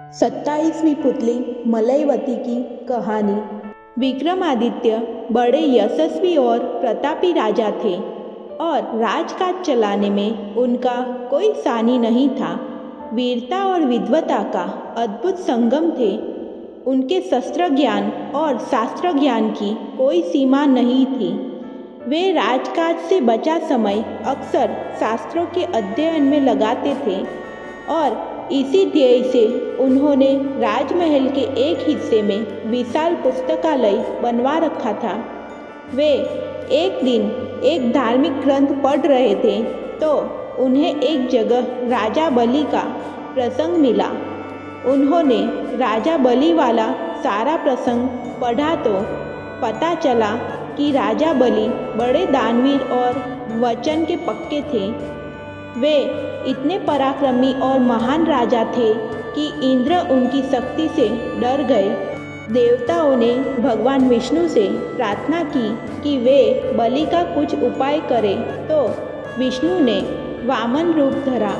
27वीं पुतली मलयवती की कहानी। विक्रमादित्य बड़े यशस्वी और प्रतापी राजा थे और राजकाज चलाने में उनका कोई सानी नहीं था। वीरता और विद्वता का अद्भुत संगम थे। उनके शस्त्र ज्ञान और शास्त्र ज्ञान की कोई सीमा नहीं थी। वे राजकाज से बचा समय अक्सर शास्त्रों के अध्ययन में लगाते थे और इसी ध्येय से उन्होंने राजमहल के एक हिस्से में विशाल पुस्तकालय बनवा रखा था। वे एक दिन एक धार्मिक ग्रंथ पढ़ रहे थे तो उन्हें एक जगह राजा बलि का प्रसंग मिला। उन्होंने राजा बलि वाला सारा प्रसंग पढ़ा तो पता चला कि राजा बलि बड़े दानवीर और वचन के पक्के थे। वे इतने पराक्रमी और महान राजा थे कि इंद्र उनकी शक्ति से डर गए। देवताओं ने भगवान विष्णु से प्रार्थना की कि वे बलि का कुछ उपाय करें तो विष्णु ने वामन रूप धरा।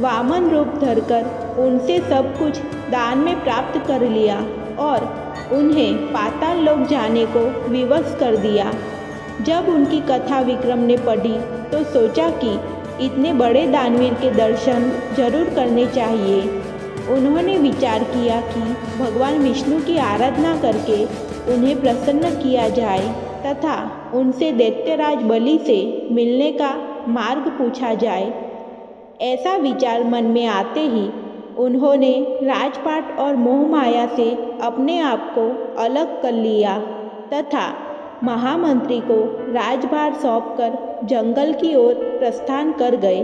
वामन रूप धरकर उनसे सब कुछ दान में प्राप्त कर लिया और उन्हें पाताल लोक जाने को विवश कर दिया। जब उनकी कथा विक्रम ने पढ़ी तो सोचा कि इतने बड़े दानवीर के दर्शन जरूर करने चाहिए। उन्होंने विचार किया कि भगवान विष्णु की आराधना करके उन्हें प्रसन्न किया जाए तथा उनसे दैत्यराज बलि से मिलने का मार्ग पूछा जाए। ऐसा विचार मन में आते ही उन्होंने राजपाट और मोहमाया से अपने आप को अलग कर लिया तथा महामंत्री को राजभार सौंपकर जंगल की ओर प्रस्थान कर गए।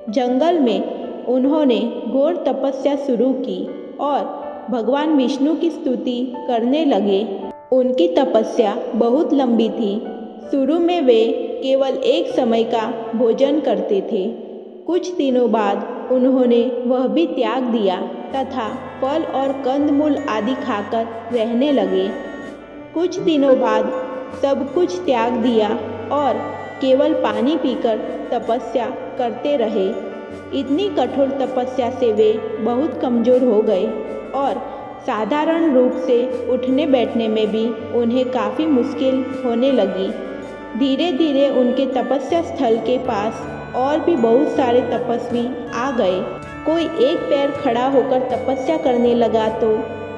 जंगल में उन्होंने घोर तपस्या शुरू की और भगवान विष्णु की स्तुति करने लगे। उनकी तपस्या बहुत लंबी थी। शुरू में वे केवल एक समय का भोजन करते थे। कुछ दिनों बाद उन्होंने वह भी त्याग दिया तथा फल और कंदमूल आदि खाकर रहने लगे। कुछ दिनों बाद सब कुछ त्याग दिया और केवल पानी पीकर तपस्या करते रहे। इतनी कठोर तपस्या से वे बहुत कमज़ोर हो गए और साधारण रूप से उठने बैठने में भी उन्हें काफ़ी मुश्किल होने लगी। धीरे धीरे उनके तपस्या स्थल के पास और भी बहुत सारे तपस्वी आ गए। कोई एक पैर खड़ा होकर तपस्या करने लगा तो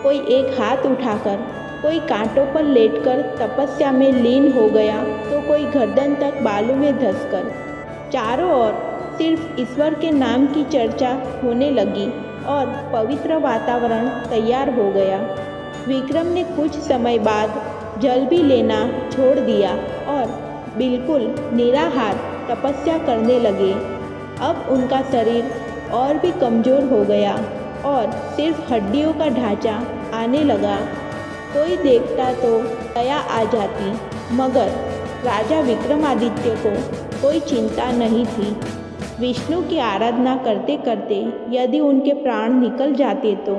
कोई एक हाथ उठाकर, कोई कांटों पर लेटकर तपस्या में लीन हो गया तो कोई गर्दन तक बालू में धंसकर। चारों ओर सिर्फ ईश्वर के नाम की चर्चा होने लगी और पवित्र वातावरण तैयार हो गया। विक्रम ने कुछ समय बाद जल भी लेना छोड़ दिया और बिल्कुल निराहार तपस्या करने लगे। अब उनका शरीर और भी कमज़ोर हो गया और सिर्फ हड्डियों का ढांचा आने लगा। कोई देखता तो दया आ जाती, मगर राजा विक्रमादित्य को कोई चिंता नहीं थी। विष्णु की आराधना करते करते यदि उनके प्राण निकल जाते तो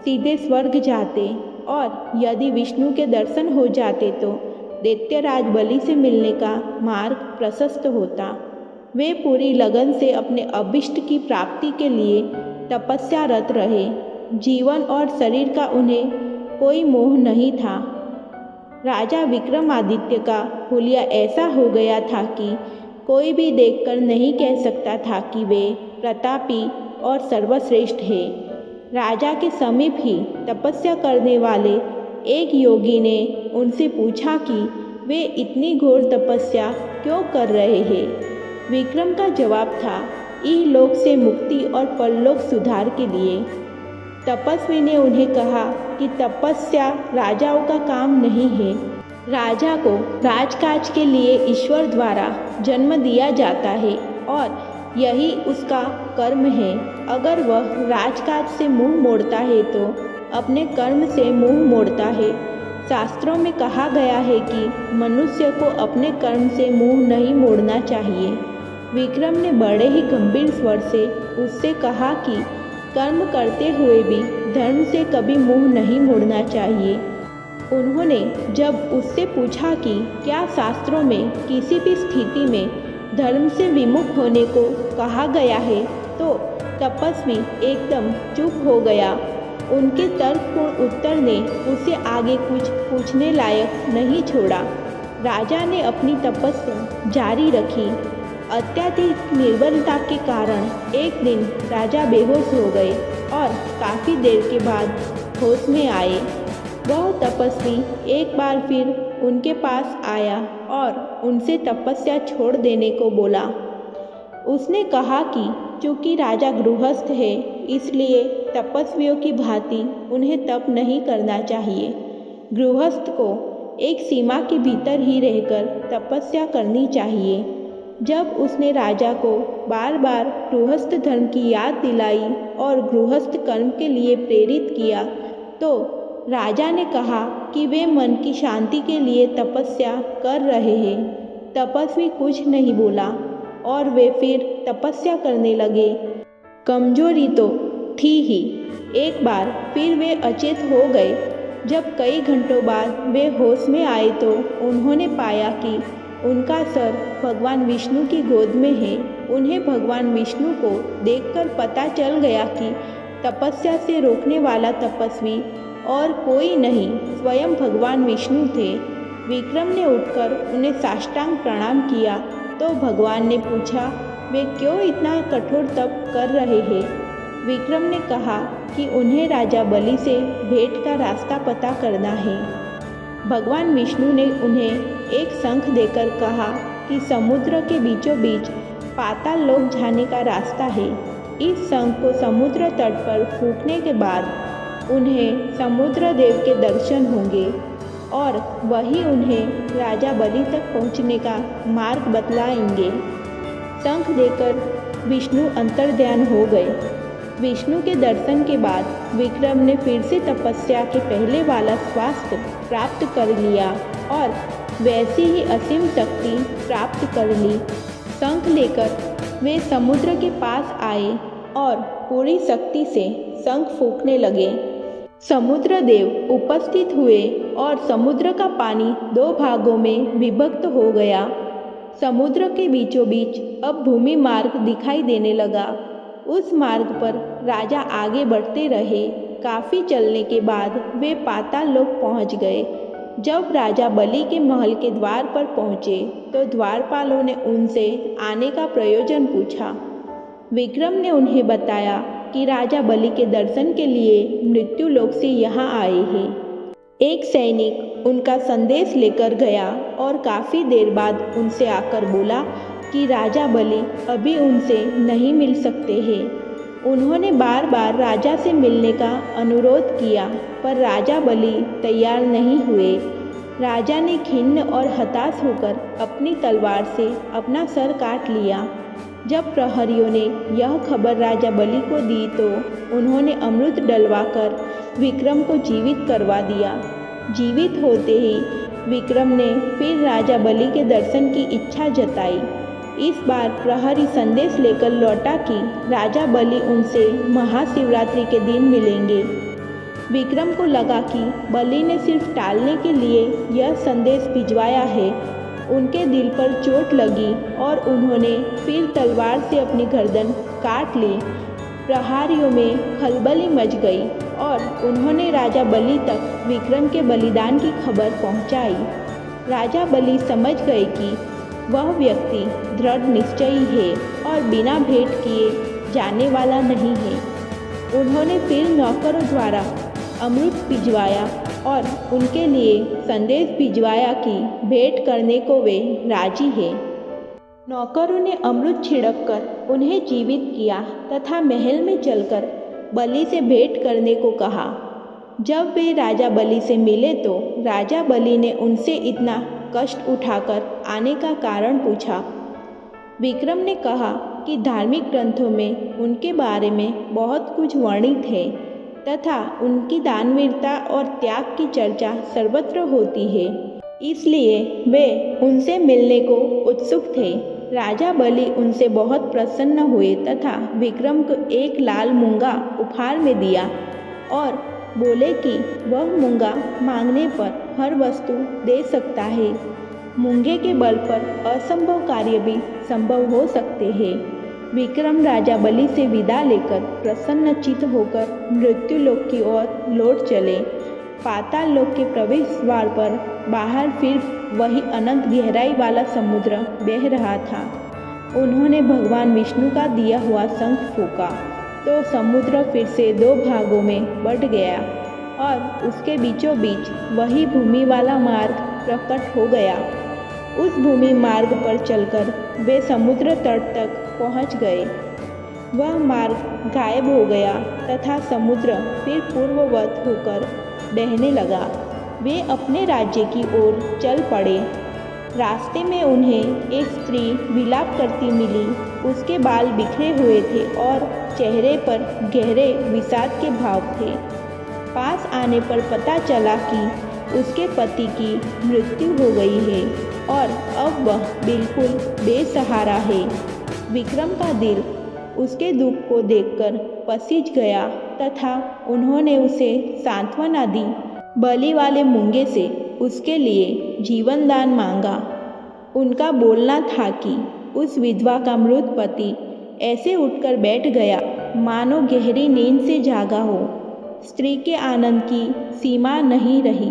सीधे स्वर्ग जाते और यदि विष्णु के दर्शन हो जाते तो दैत्यराज बलि से मिलने का मार्ग प्रशस्त होता। वे पूरी लगन से अपने अभिष्ट की प्राप्ति के लिए तपस्यारत रहे। जीवन और शरीर का उन्हें कोई मोह नहीं था। राजा विक्रमादित्य का हुलिया ऐसा हो गया था कि कोई भी देखकर नहीं कह सकता था कि वे प्रतापी और सर्वश्रेष्ठ हैं। राजा के समीप ही तपस्या करने वाले एक योगी ने उनसे पूछा कि वे इतनी घोर तपस्या क्यों कर रहे हैं। विक्रम का जवाब था, इहलोक से मुक्ति और परलोक सुधार के लिए। तपस्वी ने उन्हें कहा कि तपस्या राजाओं का काम नहीं है। राजा को राजकाज के लिए ईश्वर द्वारा जन्म दिया जाता है और यही उसका कर्म है। अगर वह राजकाज से मुंह मोड़ता है तो अपने कर्म से मुंह मोड़ता है। शास्त्रों में कहा गया है कि मनुष्य को अपने कर्म से मुंह नहीं मोड़ना चाहिए। विक्रम ने बड़े ही गंभीर स्वर से उससे कहा कि कर्म करते हुए भी धर्म से कभी मुंह नहीं मोड़ना चाहिए। उन्होंने जब उससे पूछा कि क्या शास्त्रों में किसी भी स्थिति में धर्म से विमुख होने को कहा गया है तो तपस्वी एकदम चुप हो गया। उनके तर्कपूर्ण उत्तर ने उसे आगे कुछ पूछने लायक नहीं छोड़ा। राजा ने अपनी तपस्या जारी रखी। अत्यधिक निर्बलता के कारण एक दिन राजा बेहोश हो गए और काफ़ी देर के बाद होश में आए। वह तपस्वी एक बार फिर उनके पास आया और उनसे तपस्या छोड़ देने को बोला। उसने कहा कि चूँकि राजा गृहस्थ है, इसलिए तपस्वियों की भांति उन्हें तप नहीं करना चाहिए। गृहस्थ को एक सीमा के भीतर ही रहकर तपस्या करनी चाहिए। जब उसने राजा को बार बार गृहस्थ धर्म की याद दिलाई और गृहस्थ कर्म के लिए प्रेरित किया, तो राजा ने कहा कि वे मन की शांति के लिए तपस्या कर रहे हैं। तपस्वी कुछ नहीं बोला और वे फिर तपस्या करने लगे। कमजोरी तो थी ही। एक बार फिर वे अचेत हो गए। जब कई घंटों बाद वे होश में आए तो उन्होंने पाया कि उनका सर भगवान विष्णु की गोद में है। उन्हें भगवान विष्णु को देखकर पता चल गया कि तपस्या से रोकने वाला तपस्वी और कोई नहीं, स्वयं भगवान विष्णु थे। विक्रम ने उठकर उन्हें साष्टांग प्रणाम किया तो भगवान ने पूछा, वे क्यों इतना कठोर तप कर रहे हैं? विक्रम ने कहा कि उन्हें राजा बलि से भेंट का रास्ता पता करना है। भगवान विष्णु ने उन्हें एक शंख देकर कहा कि समुद्र के बीचों बीच पाताल लोक जाने का रास्ता है। इस शंख को समुद्र तट पर फूंकने के बाद उन्हें समुद्र देव के दर्शन होंगे और वही उन्हें राजा बलि तक पहुंचने का मार्ग बतलाएंगे। शंख देकर विष्णु अंतर्ध्यान हो गए। विष्णु के दर्शन के बाद विक्रम ने फिर से तपस्या के पहले वाला स्वास्थ्य प्राप्त कर लिया और वैसी ही असीम शक्ति प्राप्त कर ली। शंख लेकर वे समुद्र के पास आए और पूरी शक्ति से शंख फूंकने लगे। समुद्र देव उपस्थित हुए और समुद्र का पानी दो भागों में विभक्त हो गया। समुद्र के बीचों बीच अब भूमि मार्ग दिखाई देने लगा। उस मार्ग पर राजा आगे बढ़ते रहे। काफ़ी चलने के बाद वे पाताल लोक पहुंच गए। जब राजा बलि के महल के द्वार पर पहुँचे तो द्वारपालों ने उनसे आने का प्रयोजन पूछा। विक्रम ने उन्हें बताया कि राजा बलि के दर्शन के लिए मृत्यु लोक से यहाँ आए हैं। एक सैनिक उनका संदेश लेकर गया और काफ़ी देर बाद उनसे आकर बोला कि राजा बलि अभी उनसे नहीं मिल सकते हैं। उन्होंने बार बार राजा से मिलने का अनुरोध किया पर राजा बलि तैयार नहीं हुए। राजा ने खिन्न और हताश होकर अपनी तलवार से अपना सर काट लिया। जब प्रहरियों ने यह खबर राजा बलि को दी तो उन्होंने अमृत डलवाकर विक्रम को जीवित करवा दिया। जीवित होते ही विक्रम ने फिर राजा बलि के दर्शन की इच्छा जताई। इस बार प्रहरी संदेश लेकर लौटा कि राजा बलि उनसे महाशिवरात्रि के दिन मिलेंगे। विक्रम को लगा कि बलि ने सिर्फ टालने के लिए यह संदेश भिजवाया है। उनके दिल पर चोट लगी और उन्होंने फिर तलवार से अपनी गर्दन काट ली। प्रहरियों में खलबली मच गई और उन्होंने राजा बलि तक विक्रम के बलिदान की खबर पहुंचाई। राजा बलि समझ गए कि वह व्यक्ति दृढ़ निश्चयी है और बिना भेंट किए जाने वाला नहीं है। उन्होंने फिर नौकरों द्वारा अमृत भिजवाया और उनके लिए संदेश भिजवाया कि भेंट करने को वे राजी है। नौकरों ने अमृत छिड़ककर उन्हें जीवित किया तथा महल में चलकर बलि से भेंट करने को कहा। जब वे राजा बलि से मिले तो राजा बलि ने उनसे इतना कष्ट उठाकर आने का कारण पूछा। विक्रम ने कहा कि धार्मिक ग्रंथों में उनके बारे में बहुत कुछ वर्णित है तथा उनकी दानवीरता और त्याग की चर्चा सर्वत्र होती है, इसलिए वे उनसे मिलने को उत्सुक थे। राजा बलि उनसे बहुत प्रसन्न हुए तथा विक्रम को एक लाल मूंगा उपहार में दिया और बोले कि वह मूंगा मांगने पर हर वस्तु दे सकता है। मूंगे के बल पर असंभव कार्य भी संभव हो सकते हैं। विक्रम राजा बलि से विदा लेकर प्रसन्नचित्त होकर मृत्युलोक की ओर लौट चले। पाताल लोक के प्रवेश द्वार पर बाहर फिर वही अनंत गहराई वाला समुद्र बह रहा था। उन्होंने भगवान विष्णु का दिया हुआ शंख फूंका तो समुद्र फिर से 2 भागों में बंट गया और उसके बीचों बीच वही भूमि वाला मार्ग प्रकट हो गया। उस भूमि मार्ग पर चलकर वे समुद्र तट तक पहुंच गए। वह मार्ग गायब हो गया तथा समुद्र फिर पूर्ववत होकर बहने लगा। वे अपने राज्य की ओर चल पड़े। रास्ते में उन्हें एक स्त्री विलाप करती मिली। उसके बाल बिखरे हुए थे और चेहरे पर गहरे विषाद के भाव थे। पास आने पर पता चला कि उसके पति की मृत्यु हो गई है और अब वह बिल्कुल बेसहारा है। विक्रम का दिल उसके दुख को देखकर पसीज गया तथा उन्होंने उसे सांत्वना दी। बलि वाले मूंगे से उसके लिए जीवन दान मांगा। उनका बोलना था कि उस विधवा का मृत पति ऐसे उठकर बैठ गया मानो गहरी नींद से जागा हो। स्त्री के आनंद की सीमा नहीं रही।